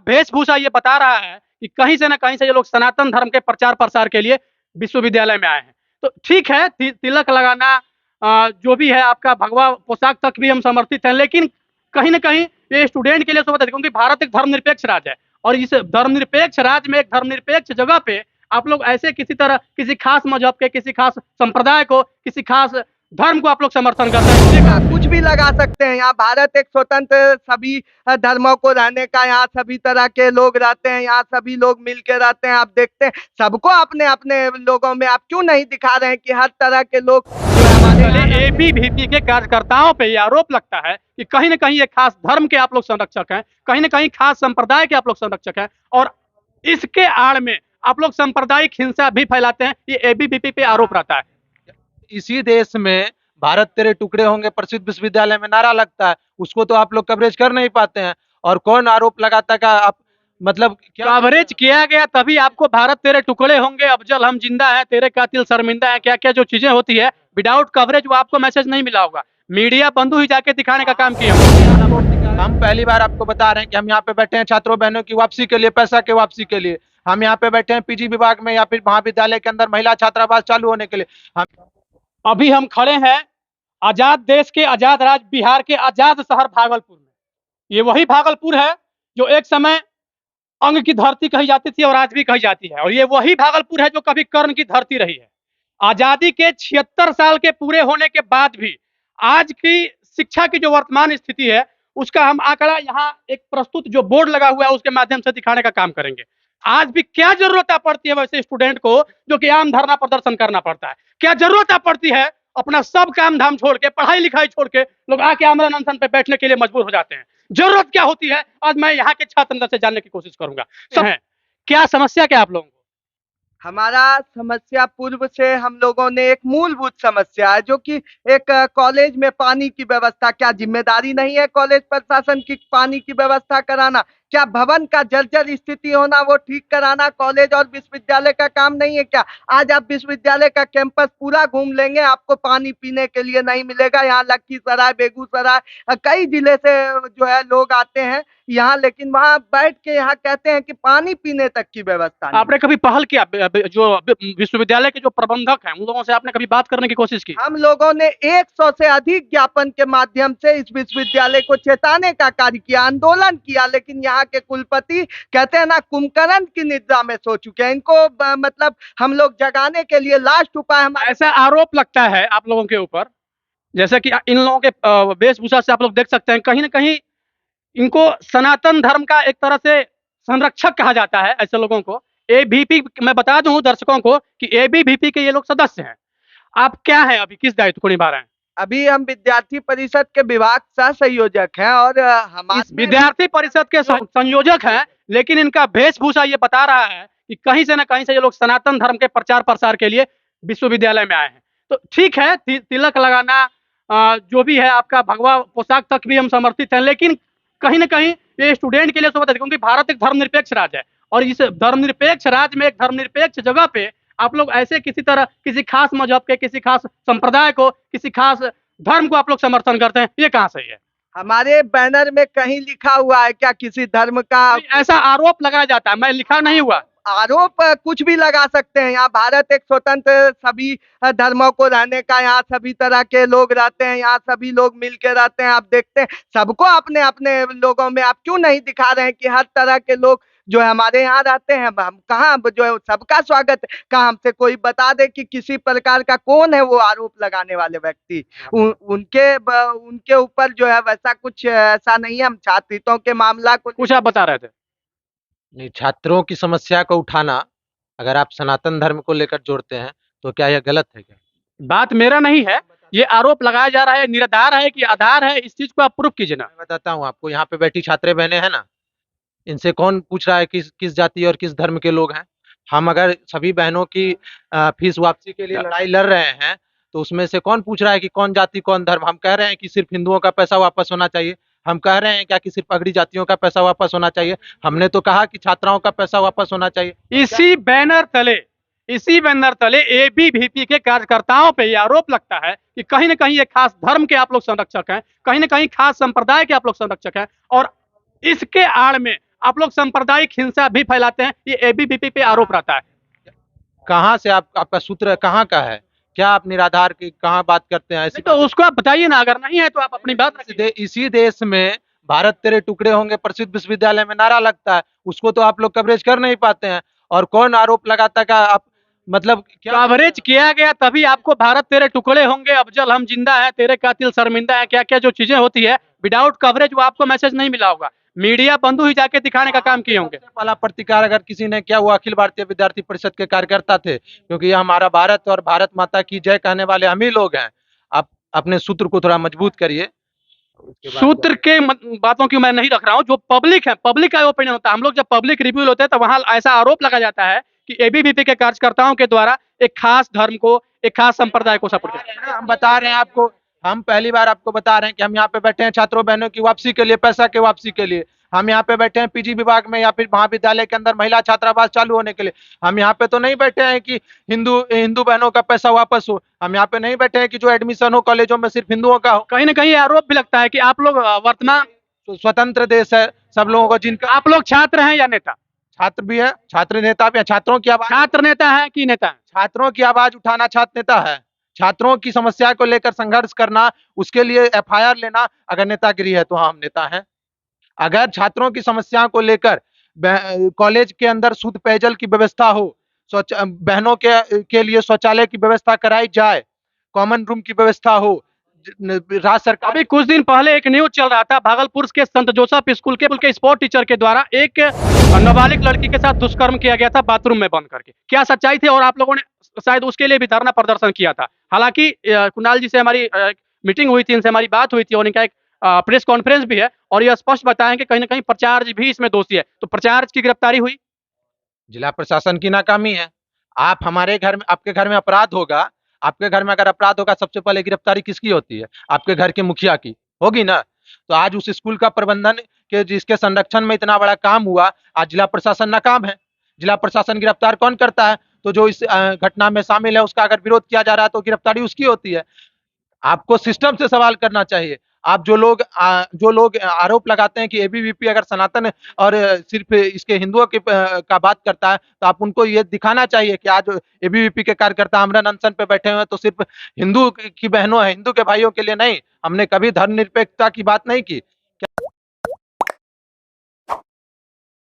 वेशभूषा ये बता रहा है कि कहीं से ना कहीं से ये लोग सनातन धर्म के प्रचार प्रसार के लिए विश्वविद्यालय में आए हैं। तो ठीक है, तिलक लगाना, जो भी है आपका भगवा पोशाक तक भी हम समर्थित हैं, लेकिन कहीं ना कहीं ये स्टूडेंट के लिए सुविधा है, क्योंकि भारत एक धर्मनिरपेक्ष राज्य है और इस धर्मनिरपेक्ष राज्य में एक धर्मनिरपेक्ष जगह पे आप लोग ऐसे किसी तरह किसी खास मजहब के, किसी खास संप्रदाय को, किसी खास धर्म को आप लोग समर्थन करते हैं। कुछ भी लगा सकते हैं। यहाँ भारत एक स्वतंत्र सभी धर्मों को रहने का, यहाँ सभी तरह के लोग रहते हैं, यहाँ सभी लोग मिल के रहते हैं। आप देखते हैं सबको अपने अपने लोगों में, आप क्यों नहीं दिखा रहे हैं कि हर तरह के लोग एबीवीपी के कार्यकर्ताओं पे ये आरोप लगता है कि कहीं ना कहीं एक खास धर्म के आप लोग संरक्षक हैं, कहीं ना कहीं खास संप्रदाय के आप लोग संरक्षक हैं, और इसके आड़ में आप लोग सांप्रदायिक हिंसा भी फैलाते हैं। ये एबीवीपी पे आरोप रहता है। इसी देश में भारत तेरे टुकड़े होंगे प्रसिद्ध विश्वविद्यालय में नारा लगता है, उसको तो आप लोग कवरेज कर नहीं पाते हैं। और कौन आरोप लगाता है, आप मतलब क्या कवरेज किया गया तभी आपको भारत तेरे टुकड़े होंगे, अफजल हम जिंदा है, तेरे कातिल शर्मिंदा है, क्या क्या जो चीजें होती है, विदाउट कवरेज वो आपको मैसेज नहीं मिला होगा। मीडिया बंधु ही जाके दिखाने का काम किया। हम पहली बार आपको बता रहे हैं कि हम यहाँ पे बैठे हैं छात्रों बहनों की वापसी के लिए, पैसा के वापसी के लिए। हम यहाँ पे बैठे हैं पीजी विभाग में या फिर महाविद्यालय के अंदर महिला छात्रावास चालू होने के लिए। अभी हम खड़े हैं आजाद देश के, आजाद राज्य बिहार के आजाद शहर भागलपुर में। ये वही भागलपुर है जो एक समय अंग की धरती कही जाती थी और आज भी कही जाती है, और ये वही भागलपुर है जो कभी कर्ण की धरती रही है। आजादी के 76 साल के पूरे होने के बाद भी आज की शिक्षा की जो वर्तमान स्थिति है उसका हम आंकड़ा यहाँ एक प्रस्तुत जो बोर्ड लगा हुआ है उसके माध्यम से दिखाने का काम करेंगे। आज भी क्या जरूरत पड़ती है वैसे स्टूडेंट को जो कि आम धरना प्रदर्शन करना पड़ता है? क्या जरूरत पड़ती है अपना सब काम धाम छोड़ के, पढ़ाई लिखाई छोड़ के लोग आके आमरण अनशन पे बैठने के लिए मजबूर हो जाते हैं? जरूरत क्या होती है आज मैं यहाँ के छात्र अंदर से जानने की कोशिश करूंगा। क्या समस्या क्या आप लोगों को? हमारा समस्या पूर्व से हम लोगों ने एक मूलभूत समस्या है, जो कि एक कॉलेज में पानी की व्यवस्था, क्या जिम्मेदारी नहीं है कॉलेज प्रशासन की पानी की व्यवस्था कराना? क्या भवन का जर्जर स्थिति होना वो ठीक कराना कॉलेज और विश्वविद्यालय का काम नहीं है क्या? आज आप विश्वविद्यालय का कैंपस पूरा घूम लेंगे, आपको पानी पीने के लिए नहीं मिलेगा। यहाँ लखीसराय, बेगूसराय, कई जिले से जो है लोग आते हैं यहाँ, लेकिन वहाँ बैठ के यहाँ कहते हैं कि पानी पीने तक की व्यवस्था नहीं। आपने कभी पहल किया, जो विश्वविद्यालय के जो प्रबंधक हैं उन लोगों से आपने कभी बात करने की कोशिश की? हम लोगों ने 100 से अधिक ज्ञापन के माध्यम से इस विश्वविद्यालय को चेताने का कार्य किया, आंदोलन किया, लेकिन यहाँ के कुलपति कहते हैं ना, कुंभकर्ण की निद्रा में सो चुके हैं। इनको मतलब हम लोग जगाने के लिए लास्ट उपाय हम ऐसा आरोप लगता है आप लोगों के ऊपर, जैसे कि इन लोगों के वेशभूषा से आप लोग देख सकते हैं, कहीं ना कहीं इनको सनातन धर्म का एक तरह से संरक्षक कहा जाता है। ऐसे लोगों को एबीवीपी, मैं बता दूं दर्शकों को कि एबीवीपी के ये लोग सदस्य हैं। आप क्या हैं, अभी किस दायित्व को निभा रहे हैं? अभी हम विद्यार्थी परिषद के विभाग सह संयोजक हैं और हमारे विद्यार्थी परिषद के संयोजक हैं, लेकिन इनका वेशभूषा ये बता रहा है कि कहीं से ना कहीं से ये लोग सनातन धर्म के प्रचार प्रसार के लिए विश्वविद्यालय में आए हैं। तो ठीक है, तिलक लगाना, जो भी है आपका भगवा पोशाक तक भी हम समर्थित हैं, लेकिन कहीं ना कहीं ये स्टूडेंट के लिए सुविधा है, क्योंकि भारत एक धर्मनिरपेक्ष राज्य है और इस धर्मनिरपेक्ष राज्य में एक धर्मनिरपेक्ष जगह पे आप लोग ऐसे किसी तरह किसी खास मजहब के, किसी खास संप्रदाय को, किसी खास धर्म को आप लोग समर्थन करते हैं, ये कहाँ सही है? हमारे बैनर में कहीं लिखा हुआ है क्या किसी धर्म का? ऐसा आरोप लगाया जाता है, मैं लिखा नहीं हुआ। आरोप कुछ भी लगा सकते हैं। यहाँ भारत एक स्वतंत्र सभी धर्मों को रहने का, यहाँ सभी तरह के लोग रहते हैं, यहाँ सभी लोग मिल के रहते हैं। आप देखते हैं सबको अपने अपने लोगों में, आप क्यों नहीं दिखा रहे हैं कि हर तरह के लोग जो है हमारे यहाँ रहते हैं? हम कहाँ जो है सबका स्वागत है। कहाँ हमसे कोई बता दे कि किसी प्रकार का कौन है वो आरोप लगाने वाले व्यक्ति? उनके ऊपर जो है वैसा कुछ ऐसा नहीं है। हम छात्र हितों के मामला को कुछ आप बता रहे थे? नहीं, छात्रों की समस्या को उठाना अगर आप सनातन धर्म को लेकर जोड़ते हैं तो क्या यह गलत है क्या? बात मेरा नहीं है, ये आरोप लगाया जा रहा है, निराधार है कि आधार है, इस चीज को आप प्रूफ कीजिए ना। मैं बताता हूँ आपको, यहाँ पे बैठी छात्रें बहनें हैं ना, इनसे कौन पूछ रहा है किस किस जाति और किस धर्म के लोग हैं? हम अगर सभी बहनों की फीस वापसी के लिए लड़ाई लड़ रहे हैं तो उसमें से कौन पूछ रहा है कि कौन जाति कौन धर्म? हम कह रहे हैं कि सिर्फ हिंदुओं का पैसा वापस होना चाहिए। हम कह रहे हैं क्या कि सिर्फ अगड़ी जातियों का पैसा वापस होना चाहिए? हमने तो कहा कि छात्राओं का पैसा वापस होना चाहिए। इसी बैनर तले एबीवीपी के कार्यकर्ताओं पे ये आरोप लगता है कि कहीं ना कहीं एक खास धर्म के आप लोग संरक्षक हैं, कहीं ना कहीं खास संप्रदाय के आप लोग संरक्षक हैं, और इसके आड़ में आप लोग सांप्रदायिक हिंसा भी फैलाते हैं, ये एबीवीपी पे आरोप रहता है। कहाँ से आपका सूत्र कहाँ का है? क्या आप निराधार की कहाँ बात करते हैं? ऐसी नहीं तो उसको आप बताइए ना, अगर नहीं है तो आप अपनी बात रखिए। इसी देश में भारत तेरे टुकड़े होंगे प्रसिद्ध विश्वविद्यालय में नारा लगता है, उसको तो आप लोग कवरेज कर नहीं पाते हैं। और कौन आरोप लगाता का आप मतलब क्या कवरेज किया गया तभी आपको भारत तेरे टुकड़े होंगे, अफजल हम जिंदा है, तेरे कातिल शर्मिंदा है, क्या क्या जो चीजें होती है, विदाउट कवरेज वो आपको मैसेज नहीं मिला होगा। मीडिया बंधु ही जाके दिखाने का काम किए होंगे। सबसे पहला प्रतिकार अगर किसी ने किया, वो अखिल भारतीय विद्यार्थी परिषद के कार्यकर्ता थे, क्योंकि ये हमारा भारत और भारत माता की जय कहने वाले हम ही लोग हैं। आप अपने सूत्र को थोड़ा मजबूत करिए। सूत्र के बातों की मैं नहीं रख रहा हूँ, जो पब्लिक है, पब्लिक का ओपिनियन होता है। हम लोग जब पब्लिक रिव्यू होते हैं तो वहां ऐसा आरोप लगा जाता है कि एबीवीपी के कार्यकर्ताओं के द्वारा एक खास धर्म को, एक खास संप्रदाय को सपोर्ट किया। हम बता रहे हैं आपको, हम पहली बार आपको बता रहे हैं कि हम यहाँ पे बैठे हैं छात्रों बहनों की वापसी के लिए, पैसा के वापसी के लिए। हम यहाँ पे बैठे हैं पीजी विभाग में या फिर महाविद्यालय के अंदर महिला छात्रावास चालू होने के लिए। हम यहाँ पे तो नहीं बैठे हैं कि हिंदू हिंदू बहनों का पैसा वापस हो। हम यहाँ पे नहीं बैठे हैं कि जो एडमिशन हो कॉलेजों में सिर्फ हिंदुओं का हो। कहीं ना कहीं आरोप भी लगता है कि आप लोग वर्तमान स्वतंत्र देश है, सब लोगों को जिनका आप लोग छात्र हैं या नेता? छात्र भी है, छात्र नेता भी है। छात्रों की आवाज, छात्र नेता है कि नेता है? छात्रों की आवाज उठाना छात्र नेता है। छात्रों की समस्या को लेकर संघर्ष करना, उसके लिए एफआईआर लेना अगर नेतागिरी है तो हाँ हम नेता हैं। अगर छात्रों की समस्याओं को लेकर कॉलेज के अंदर शुद्ध पेयजल की व्यवस्था हो, बहनों के लिए शौचालय की व्यवस्था कराई जाए, कॉमन रूम की व्यवस्था हो, राज्य सरकार। अभी कुछ दिन पहले एक न्यूज चल रहा था, भागलपुर के संत जोसेफ स्कूल के स्पोर्ट टीचर के द्वारा एक नाबालिग लड़की के साथ दुष्कर्म किया गया था बाथरूम में बंद करके। क्या सच्चाई थी? और आप लोगों ने शायद उसके लिए भी धरना प्रदर्शन किया था। हालांकि कुणाल जी से हमारी मीटिंग हुई थी, इनसे हमारी बात हुई थी और इनका एक प्रेस कॉन्फ्रेंस भी है और ये स्पष्ट बताएं कि कहीं ना कहीं प्राचार्य भी इसमें दोषी है। तो प्राचार्य की गिरफ्तारी हुई? जिला प्रशासन की नाकामी है। आप हमारे घर में, आपके घर में अपराध होगा, आपके घर में अगर अपराध होगा सबसे पहले गिरफ्तारी किसकी होती है? आपके घर के मुखिया की होगी ना। तो आज उस स्कूल का प्रबंधन के जिसके संरक्षण में इतना बड़ा काम हुआ, आज जिला प्रशासन नाकाम है। जिला प्रशासन गिरफ्तार कौन करता है? तो जो इस घटना में शामिल है उसका अगर विरोध किया जा रहा है तो गिरफ्तारी उसकी होती है। आपको सिस्टम से सवाल करना चाहिए। आप जो लोग आरोप लगाते हैं कि एबीवीपी अगर सनातन और सिर्फ इसके हिंदुओं की का बात करता है, तो आप उनको ये दिखाना चाहिए कि आज एबीवीपी के कार्यकर्ता आमरण अनशन पे बैठे हुए हैं तो सिर्फ हिंदू की बहनों है, हिंदू के भाइयों के लिए नहीं। हमने कभी धर्मनिरपेक्षता की बात नहीं की।